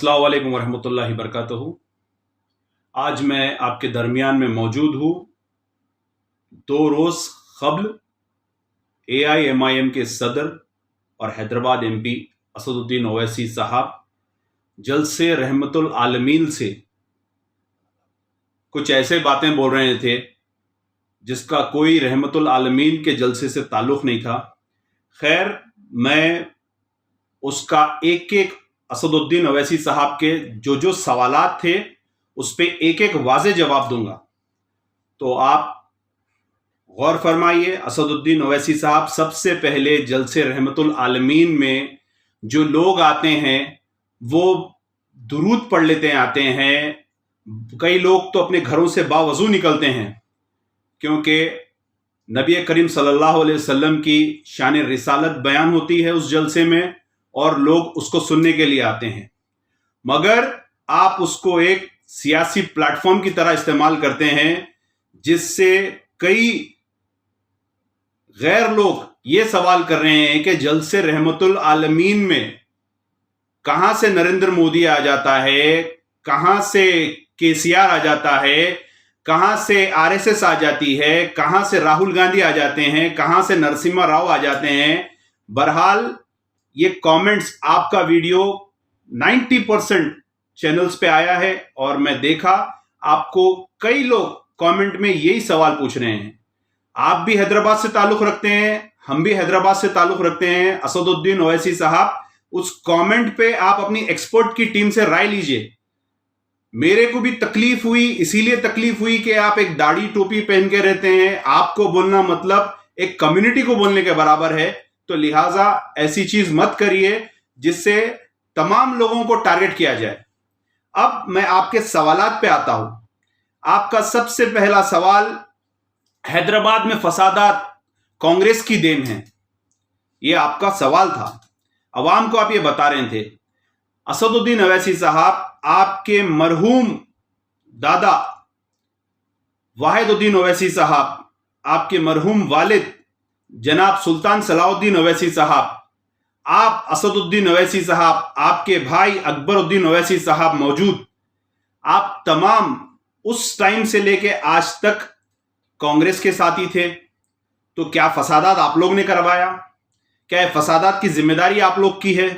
अस्सलाम वालेकुम वरहमतुल्लाहि वबरकातुहू। आज मैं आपके दरमियान में मौजूद हूँ। 2 रोज़ क़ब्ल AIMIM के सदर और हैदराबाद MP असदुद्दीन ओवैसी साहब जलसे रहमतुल आलमीन से कुछ ऐसे बातें बोल रहे थे जिसका कोई रहमतुल आलमीन के जलसे से ताल्लुक़ नहीं था। खैर, मैं उसका एक-एक असदुद्दीन ओवैसी साहब के जो सवालात थे उस पे एक-एक वाज़ेह जवाब दूंगा। तो आप गौर फरमाइए। असदुद्दीन ओवैसी साहब सबसे पहले जलसे रहमतुल आलमीन में जो लोग आते हैं वो दुरूद पढ़ लेते आते हैं। कई लोग तो अपने घरों से बावज़ू निकलते हैं क्योंकि नबी करीम सल्लल्लाहु अलैहि वसल्लम की शान रिसालत बयान होती है उस जलसे में और लोग उसको सुनने के लिए आते हैं, मगर आप उसको एक सियासी प्लेटफॉर्म की तरह इस्तेमाल करते हैं जिससे कई गैर लोग ये सवाल कर रहे हैं कि जलसे रहमतुल आलमीन में कहां से नरेंद्र मोदी आ जाता है, कहां से KCR आ जाता है, कहां से RSS आ जाती है, कहां से राहुल गांधी आ जाते हैं, कहां से नरसिम्हा राव आ जाते हैं। बहरहाल ये कमेंट्स, आपका वीडियो 90% चैनल्स पे आया है और मैं देखा आपको कई लोग कमेंट में यही सवाल पूछ रहे हैं। आप भी हैदराबाद से ताल्लुक रखते हैं, हम भी हैदराबाद से ताल्लुक रखते हैं। असदुद्दीन ओवैसी साहब, उस कमेंट पे आप अपनी एक्सपर्ट की टीम से राय लीजिए। मेरे को भी तकलीफ हुई, इसीलिए तकलीफ हुई कि आप एक दाढ़ी टोपी पहन के रहते हैं। आपको बोलना मतलब एक कम्युनिटी को बोलने के बराबर है, तो लिहाजा ऐसी चीज मत करिए जिससे तमाम लोगों को टारगेट किया जाए। अब मैं आपके सवालात पे आता हूं। आपका सबसे पहला सवाल, हैदराबाद में फसादात कांग्रेस की देन है, यह आपका सवाल था। अवाम को आप ये बता रहे थे। असदुद्दीन ओवैसी साहब, आपके मरहूम दादा वाहिदुद्दीन ओवैसी साहब, आपके मरहूम वालिद जनाब सुल्तान सलाउद्दीन ओवैसी साहब, आप असदुद्दीन ओवैसी साहब, आपके भाई अकबरुद्दीन ओवैसी साहब मौजूद, आप तमाम उस टाइम से लेके आज तक कांग्रेस के साथी थे। तो क्या फसादात आप लोग ने करवाया? क्या फसादात की जिम्मेदारी आप लोग की है?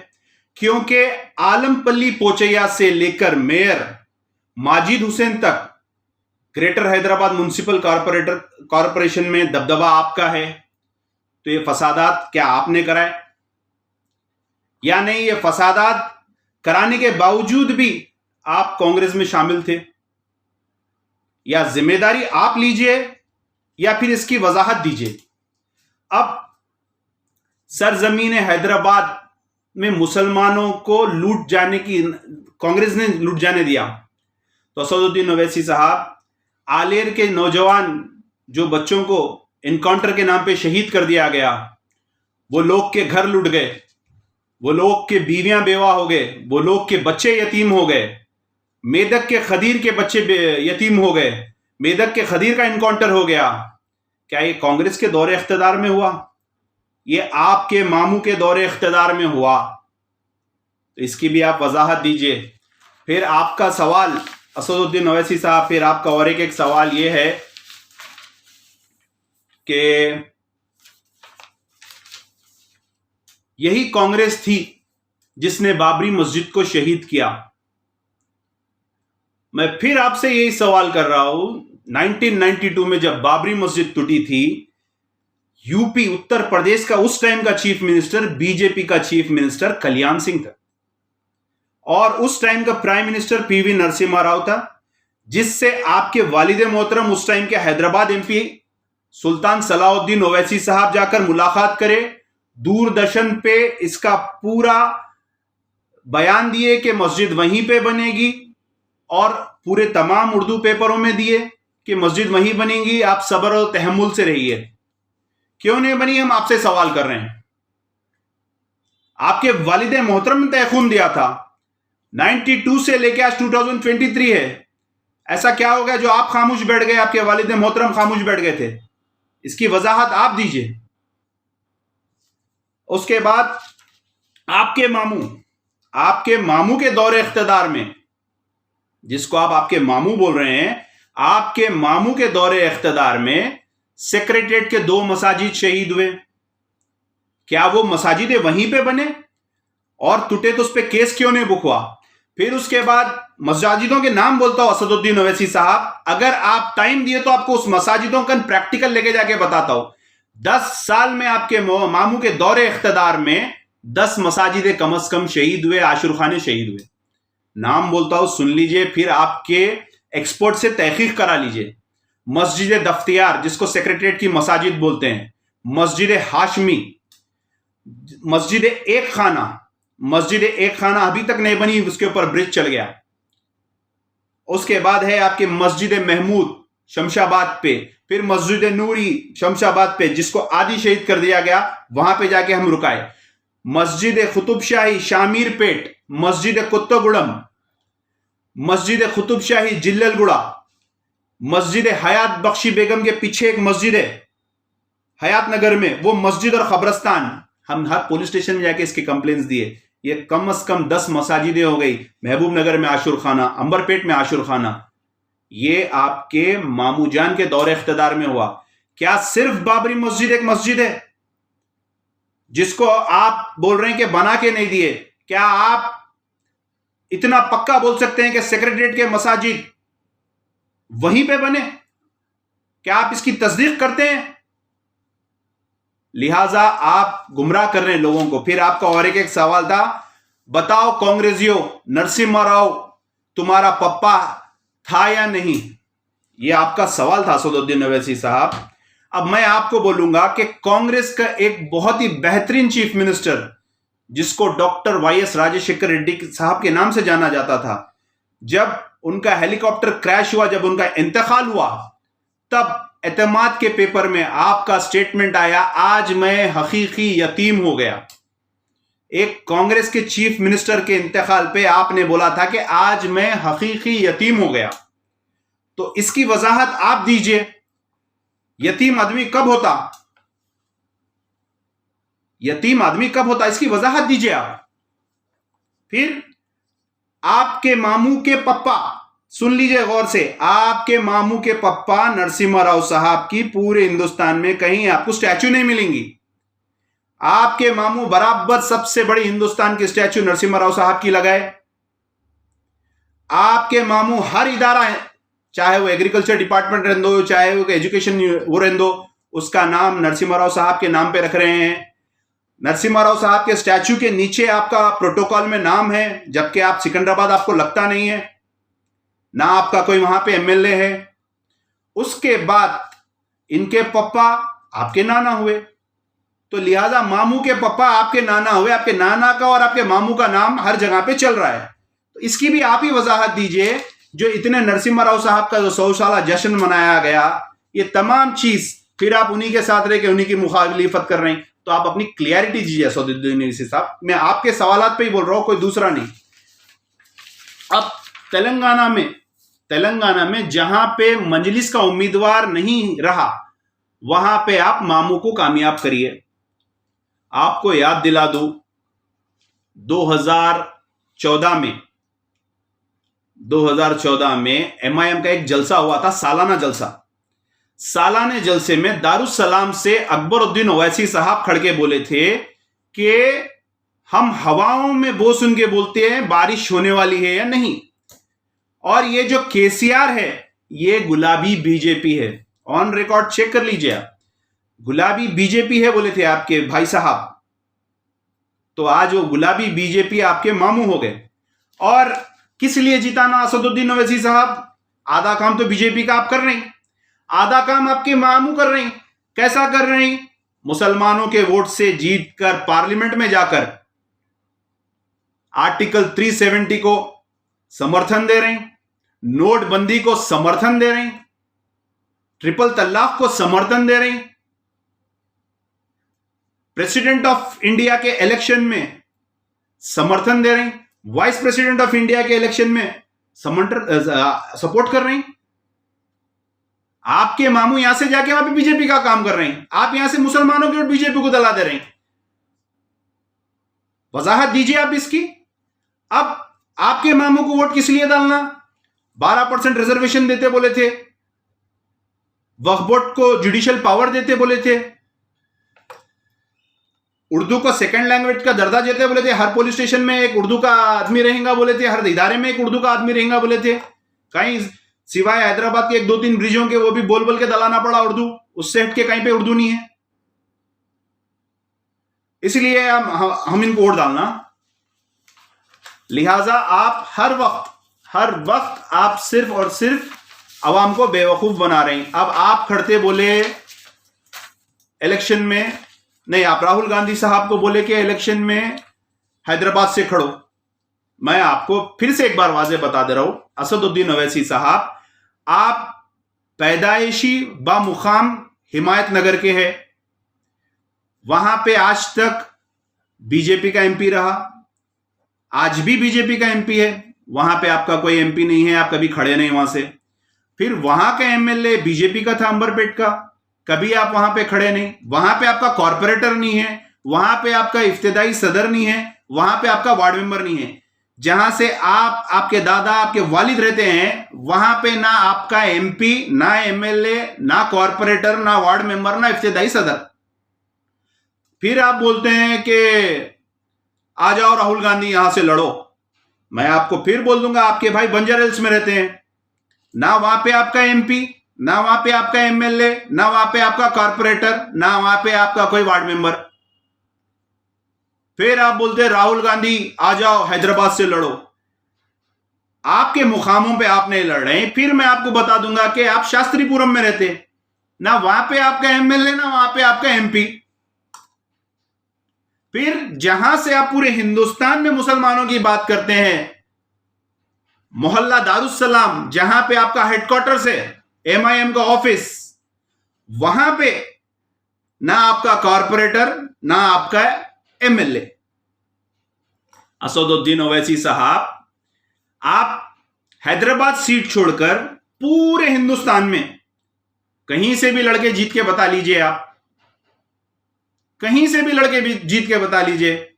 क्योंकि आलमपल्ली पोचैया से लेकर मेयर माजिद हुसैन तक ग्रेटर हैदराबाद म्युनिसिपल कॉरपोरेशन में दबदबा आपका है। तो ये फसादात क्या आपने कराए या नहीं? ये फसादात कराने के बावजूद भी आप कांग्रेस में शामिल थे? या जिम्मेदारी आप लीजिए या फिर इसकी वजाहत दीजिए। अब सरजमीन हैदराबाद में मुसलमानों को लूट जाने की कांग्रेस ने लूट जाने दिया, तो असदुद्दीन ओवैसी साहब, आलेर के नौजवान जो बच्चों को इनकाउंटर के नाम पे शहीद कर दिया गया, वो लोग के घर लूट गए, वो लोग के बीवियां बेवा हो गए, वो लोग के बच्चे यतीम हो गए। मेदक के खदीर के बच्चे यतीम हो गए, मेदक के खदीर का इनकाउंटर हो गया। क्या ये कांग्रेस के दौरे इख्तिदार में हुआ? ये आपके मामू के दौरे इख्तिदार में हुआ? तो इसकी भी आप वजाहत दीजिए। फिर आपका सवाल असदुद्दीन ओवैसी साहब, फिर आपका और एक सवाल ये है कि यही कांग्रेस थी जिसने बाबरी मस्जिद को शहीद किया। मैं फिर आपसे यही सवाल कर रहा हूं, 1992 में जब बाबरी मस्जिद टूटी थी, यूपी उत्तर प्रदेश का उस टाइम का चीफ मिनिस्टर बीजेपी का चीफ मिनिस्टर कल्याण सिंह था और उस टाइम का prime minister PV Narasimha Rao था, जिससे आपके वालिद मोहतरम उस टाइम के हैदराबाद MP सुल्तान सलाउद्दीन ओवैसी साहब जाकर मुलाकात करे, दूरदर्शन पे इसका पूरा बयान दिए कि मस्जिद वहीं पे बनेगी और पूरे तमाम उर्दू पेपरों में दिए कि मस्जिद वहीं बनेगी, आप सब्र और तहम्मुल से रहिए। क्यों नहीं बनी, हम आपसे सवाल कर रहे हैं। आपके वालिद मोहतरम ने तयखून दिया था, 92 से लेकर आज 2023 है। ऐसा क्या हो गया जो आप खामोश बैठ गए, आपके वालिद मोहतरम खामोश बैठ गए थे? इसकी वजाहत आप दीजिए। उसके बाद आपके मामू आपके मामू के दौरे इख्तिदार में, जिसको आप आपके मामू बोल रहे हैं, आपके मामू के दौरे इख्तिदार में सेक्रेटरीट के 2 मसाजिद शहीद हुए। क्या वो मसाजिदें वहीं पे बने और टूटे तो उस पर केस क्यों नहीं बुक हुआ? फिर उसके बाद मसाजिदों के नाम बोलता हूं असदुद्दीन ओवैसी साहब, अगर आप टाइम दिए तो आपको उस मसाजिदों का प्रैक्टिकल लेके जाके बताता हूं। 10 साल में आपके मामू के दौरे इख्तिदार में 10 मसाजिदें कम से कम शहीद हुए, आशुर खाने शहीद हुए। नाम बोलता हूं, सुन लीजिए, फिर आपके एक्सपर्ट से तहकीक करा लीजिए। मस्जिद दफ्तियार, जिसको सेक्रेटरीट की मसाजिद बोलते हैं, मस्जिद हाशमी, मस्जिद एक खाना अभी तक नहीं बनी, उसके ऊपर ब्रिज चल गया। उसके बाद है आपके मस्जिद महमूद शमशाबाद पे, फिर मस्जिद नूरी शमशाबाद पे, जिसको आदि शहीद कर दिया गया, वहां पे जाके हम रुकाए। मस्जिद कुतुबशाही शामीरपेट, मस्जिद कुत्तगुड़म, मस्जिद कुतुबशाही जिल्ललगुड़ा, मस्जिद हयात बख्शी बेगम के पीछे एक मस्जिद है हयात नगर में, वो मस्जिद और खबरस्तान। हम हर पुलिस स्टेशन में जाके इसके कंप्लेंट्स दिए। ये कम से कम 10 मसाजिदें हो गई। महबूब नगर में आशुर खाना, अंबरपेट में आशुर खाना, ये आपके मामू जान के दौरे इख्तिदार में हुआ। क्या सिर्फ बाबरी मस्जिद एक मस्जिद है जिसको आप बोल रहे हैं कि बना के नहीं दिए? क्या आप इतना पक्का बोल सकते हैं कि सेक्रेटरीट के मसाजिद वहीं पे बने? क्या आप इसकी तस्दीक करते हैं? लिहाजा आप गुमराह कर रहे हैं लोगों को। फिर आपका और एक सवाल था, बताओ कांग्रेसियों, नरसिम्हा राव तुम्हारा पप्पा था या नहीं? यह आपका सवाल था असदुद्दीन ओवैसी साहब। अब मैं आपको बोलूंगा कि कांग्रेस का एक बहुत ही बेहतरीन चीफ मिनिस्टर, जिसको डॉक्टर YS राजशेखर रेड्डी साहब के नाम से जाना जाता था, जब उनका हेलीकॉप्टर क्रैश हुआ, जब उनका इंतकाल हुआ, तब एतमाद के पेपर में आपका स्टेटमेंट आया, आज मैं हकीकी यतीम हो गया। एक कांग्रेस के चीफ मिनिस्टर के इंतकाल पे आपने बोला था कि आज मैं हकीकी यतीम हो गया। तो इसकी वजाहत आप दीजिए, यतीम आदमी कब होता? यतीम आदमी कब होता, इसकी वजाहत दीजिए आप। फिर आपके मामू के पप्पा, सुन लीजिए गौर से, आपके मामू के पप्पा नरसिम्हा राव साहब की पूरे हिंदुस्तान में कहीं आपको स्टैचू नहीं मिलेंगी। आपके मामू बराबर सबसे बड़ी हिंदुस्तान की स्टैचू नरसिम्हा राव साहब की लगाए। आपके मामू हर इदारा है, चाहे वो एग्रीकल्चर डिपार्टमेंट रहने दो, चाहे वो एजुकेशन वो रहने दो, उसका नाम नरसिम्हा राव साहब के नाम पे रख रहे हैं। नरसिम्हा राव साहब के स्टैचू के नीचे आपका प्रोटोकॉल में नाम है, जबकि आप सिकंदराबाद, आपको लगता नहीं है ना, आपका कोई वहां पे MLA है। उसके बाद इनके पप्पा आपके नाना हुए, तो लिहाजा मामू के पप्पा आपके नाना हुए। आपके नाना का और आपके मामू का नाम हर जगह पे चल रहा है, तो इसकी भी आप ही वजाहत दीजिए। जो इतने नरसिम्हा राव साहब का जो 100 साला जश्न मनाया गया, ये तमाम चीज फिर आप उन्हीं के साथ रह के उन्हीं की मुखालिफत कर रहे हैं। तो आप अपनी क्लियरिटी दीजिए असदुद्दीन ओवैसी साहब, मैं आपके सवालात पे ही बोल रहा हूं, कोई दूसरा नहीं। अब तेलंगाना में जहां पे मजलिस का उम्मीदवार नहीं रहा, वहां पे आप मामू को कामयाब करिए। आपको याद दिला दूं, 2014 में MIM का एक जलसा हुआ था, सालाना जलसा। सालाने जलसे में दारुसलाम से अकबरुद्दीन ओवैसी साहब खड़के बोले थे कि हम हवाओं में बो सुन के बोलते हैं बारिश होने वाली है या नहीं। और ये जो KCR है, ये गुलाबी बीजेपी है। ऑन रिकॉर्ड चेक कर लीजिए आप, गुलाबी बीजेपी है बोले थे आपके भाई साहब। तो आज वो गुलाबी बीजेपी आपके मामू हो गए। और किस लिए जिताना असदुद्दीन ओवैसी साहब? आधा काम तो बीजेपी का आप कर रहे हैं, आधा काम आपके मामू कर रहे हैं। कैसा कर रहे हैं? मुसलमानों के वोट से जीतकर पार्लियामेंट में जाकर आर्टिकल 370 को समर्थन दे रहे हैं, नोटबंदी को समर्थन दे रहे हैं, ट्रिपल तलाक को समर्थन दे रहे हैं, प्रेसिडेंट ऑफ इंडिया के इलेक्शन में समर्थन दे रहे हैं, वाइस प्रेसिडेंट ऑफ इंडिया के इलेक्शन में सपोर्ट कर रहे हैं। आपके मामू यहां से जाके वहां पे बीजेपी का काम कर रहे हैं, आप यहां से मुसलमानों के वोट बीजेपी को दिला दे रहे हैं। वजाहत दीजिए आप इसकी। अब आपके मामू को वोट किस लिए डालना? 12% रिजर्वेशन देते बोले थे, वक्फ बोर्ड को जुडिशियल पावर देते बोले थे, उर्दू को सेकंड लैंग्वेज का दर्जा देते बोले थे, हर पुलिस स्टेशन में एक उर्दू का आदमी रहेगा बोले थे, हर इदारे में एक उर्दू का आदमी रहेगा बोले थे। कहीं सिवाय हैदराबाद के 1-2-3 ब्रिजों के वो भी बोल बोल के दलाना पड़ा उर्दू, उससे हट के कहीं पे उर्दू नहीं है। इसलिए हम इनको वोट डालना। लिहाजा आप हर वक्त आप सिर्फ और सिर्फ अवाम को बेवकूफ बना रहे हैं। अब आप खड़ते बोले इलेक्शन में, नहीं, आप राहुल गांधी साहब को बोले कि इलेक्शन में हैदराबाद से खड़ो। मैं आपको फिर से एक बार वाजे बता दे रहा हूं, असदुद्दीन ओवैसी साहब, आप पैदाइशी बामुकाम हिमायत नगर के हैं, वहां पे आज तक बीजेपी का एमपी रहा, आज भी बीजेपी का एमपी है, वहां पे आपका कोई एमपी नहीं है, आप कभी खड़े नहीं वहां से। फिर वहां का एमएलए बीजेपी का था, अंबरपेट का, कभी आप वहां पे खड़े नहीं। वहां पे आपका कॉर्पोरेटर नहीं है, वहां पे आपका इफ्तिदाई सदर नहीं है, वहां पे आपका वार्ड मेंबर नहीं है। जहां से आप, आपके दादा, आपके वालिद रहते हैं, वहां पे ना आपका एमपी, ना एमएलए, ना कॉर्पोरेटर, ना वार्ड मेंबर, ना इफ्तिदाई सदर। फिर आप बोलते हैं कि आ जाओ राहुल गांधी यहां से लड़ो। मैं आपको फिर बोल दूंगा, आपके भाई बंजर हिल्स में रहते हैं, ना वहां पे आपका एमपी, ना वहां पे आपका एमएलए, ना वहां पे आपका कॉर्पोरेटर, ना वहां पे आपका कोई वार्ड मेंबर। फिर आप बोलते हैं राहुल गांधी आ जाओ हैदराबाद से लड़ो। आपके मुकामों पे आप नहीं लड़ रहे हैं। फिर मैं आपको बता दूंगा कि आप शास्त्रीपुरम में रहते, ना वहां पे आपका एमएलए, ना वहां पे आपका एमपी। फिर जहां से आप पूरे हिंदुस्तान में मुसलमानों की बात करते हैं, मोहल्ला दारुस्सलाम, जहां पे आपका हेडक्वार्टर्स है, एमआईएम का ऑफिस, वहां पे ना आपका कॉर्पोरेटर, ना आपका एमएलए। असदुद्दीन ओवैसी साहब, आप हैदराबाद सीट छोड़कर पूरे हिंदुस्तान में कहीं से भी लड़के जीत के बता लीजिए, आप कहीं से भी लड़के भी जीत के बता लीजिए।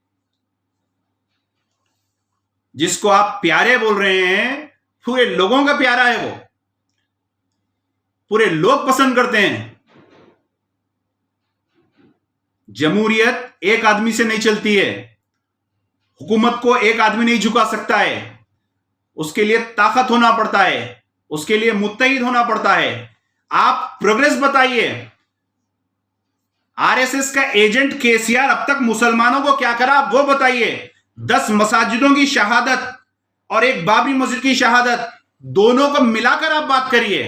जिसको आप प्यारे बोल रहे हैं, पूरे लोगों का प्यारा है वो, पूरे लोग पसंद करते हैं। जमहूरियत एक आदमी से नहीं चलती है, हुकूमत को एक आदमी नहीं झुका सकता है, उसके लिए ताकत होना पड़ता है, उसके लिए मुत्तहिद होना पड़ता है। आप प्रोग्रेस बताइए। आरएसएस का एजेंट केसीआर अब तक मुसलमानों को क्या करा, वो बताइए। 10 मसाजिदों की शहादत और एक बाबरी मस्जिद की शहादत, दोनों को मिलाकर आप बात करिए।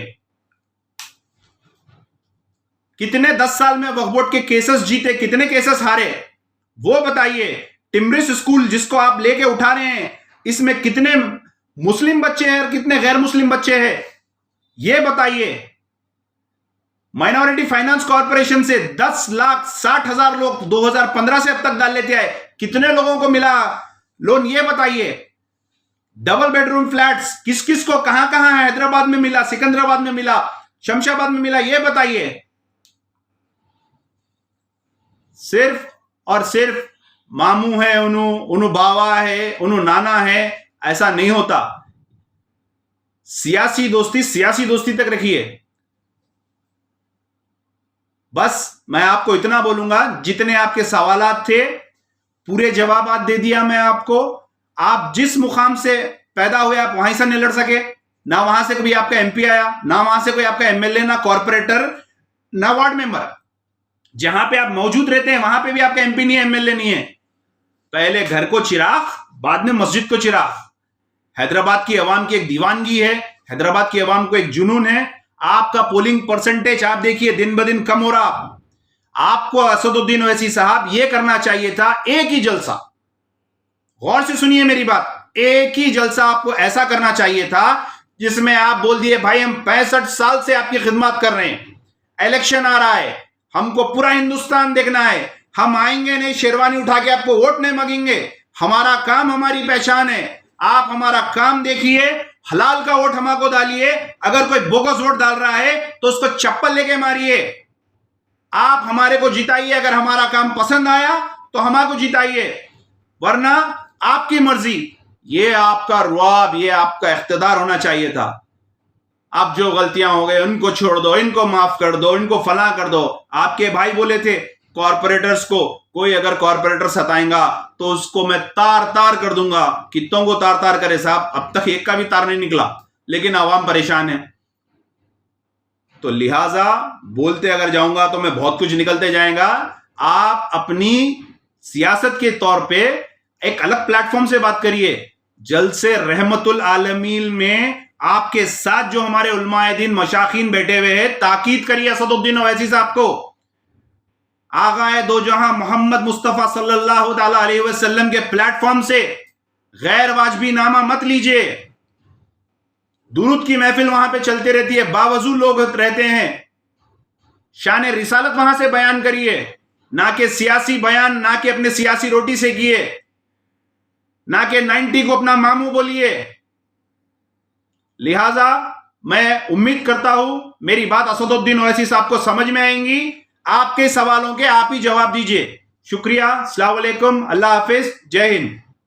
कितने 10 साल में वक्फ बोर्ड के केसेस जीते, कितने केसेस हारे, वो बताइए। टिम्ब्रिस स्कूल जिसको आप लेके उठा रहे हैं, इसमें कितने मुस्लिम बच्चे हैं और कितने गैर मुस्लिम बच्चे हैं, ये बताइए। माइनॉरिटी फाइनेंस कॉर्पोरेशन से 10,60,000 लोग 2015 से अब तक डाल लेते आए, कितने लोगों को मिला लोन, ये बताइए। डबल बेडरूम फ्लैट्स किस किस को कहां कहां है, हैदराबाद में मिला, सिकंदराबाद में मिला, शमशाबाद में मिला, ये बताइए। सिर्फ और सिर्फ मामू है, उनु बावा है, उनु नाना है, ऐसा नहीं होता। सियासी दोस्ती तक रखिए। बस मैं आपको इतना बोलूंगा, जितने आपके सवालात थे पूरे जवाब दे दिया मैं आपको। आप जिस मुकाम से पैदा हुए आप वहीं से नहीं लड़ सके, ना वहां से कभी आपका एमपी आया, ना वहां से कोई आपका एमएलए, ना कॉर्पोरेटर, ना वार्ड मेंबर। जहां पे आप मौजूद रहते हैं वहां पे भी आपका एमपी नहीं है, एमएलए नहीं है। पहले घर को चिराग, बाद में मस्जिद को चिराग। हैदराबाद की अवाम की एक दीवानगी है, हैदराबाद की अवाम को एक जुनून है। आपका पोलिंग परसेंटेज आप देखिए दिन ब दिन कम हो रहा। आपको असदुद्दीन ओवैसी साहब ये करना चाहिए था, एक ही जलसा, गौर से सुनिए मेरी बात, एक ही जलसा आपको ऐसा करना चाहिए था जिसमें आप बोल दिए भाई हम 65 साल से आपकी खिदमत कर रहे हैं, इलेक्शन आ रहा है, हमको पूरा हिंदुस्तान देखना है, हम आएंगे नहीं शेरवानी उठा के आपको वोट नहीं मांगेंगे, हमारा काम हमारी पहचान है, आप हमारा काम देखिए, हलाल का वोट हमको डालिए, अगर कोई बोगस वोट डाल रहा है तो उसको चप्पल लेके मारिए, आप हमारे को जिताइए, अगर हमारा काम पसंद आया तो हमारे को जिताइए, वरना आपकी मर्जी। ये आपका रुआब, ये आपका इख्तिदार होना चाहिए था। अब जो गलतियां हो गई उनको छोड़ दो, इनको माफ कर दो, इनको फला कर दो। आपके भाई बोले थे कॉरपोरेटर्स को, कोई अगर कॉरपोरेटर सताएगा तो उसको मैं तार तार कर दूंगा। कितनों को तार तार करे साहब, अब तक एक का भी तार नहीं निकला, लेकिन आवाम परेशान है। तो लिहाजा बोलते अगर जाऊंगा तो मैं बहुत कुछ निकलते जाएगा। आप अपनी सियासत के तौर पे एक अलग प्लेटफॉर्म से बात करिए। जल्द से रहमतुल आलमीन में आपके साथ जो हमारे उलमाए दीन मशाखीन बैठे हुए हैं, ताकीद करिए असदुद्दीन ओवैसी साहब को। आगाए दो जहां मोहम्मद मुस्तफा सल्लल्लाहु अलैहि वसल्लम के प्लेटफॉर्म से गैर वाजबी नामा मत लीजिए। दुरूद की महफिल वहां पे चलती रहती है, बावजू लोग रहते हैं। शान रिसालत वहां से बयान करिए, ना कि सियासी बयान, ना कि अपने सियासी रोटी से किए, ना कि 90 को अपना मामू बोलिए। लिहाजा मैं उम्मीद करता हूं मेरी बात असदुद्दीन ओवैसी साहब को समझ में आएंगी। आपके सवालों के आप ही जवाब दीजिए। शुक्रिया, अस्सलाम वालेकुम, अल्लाह हाफिज, जय हिंद।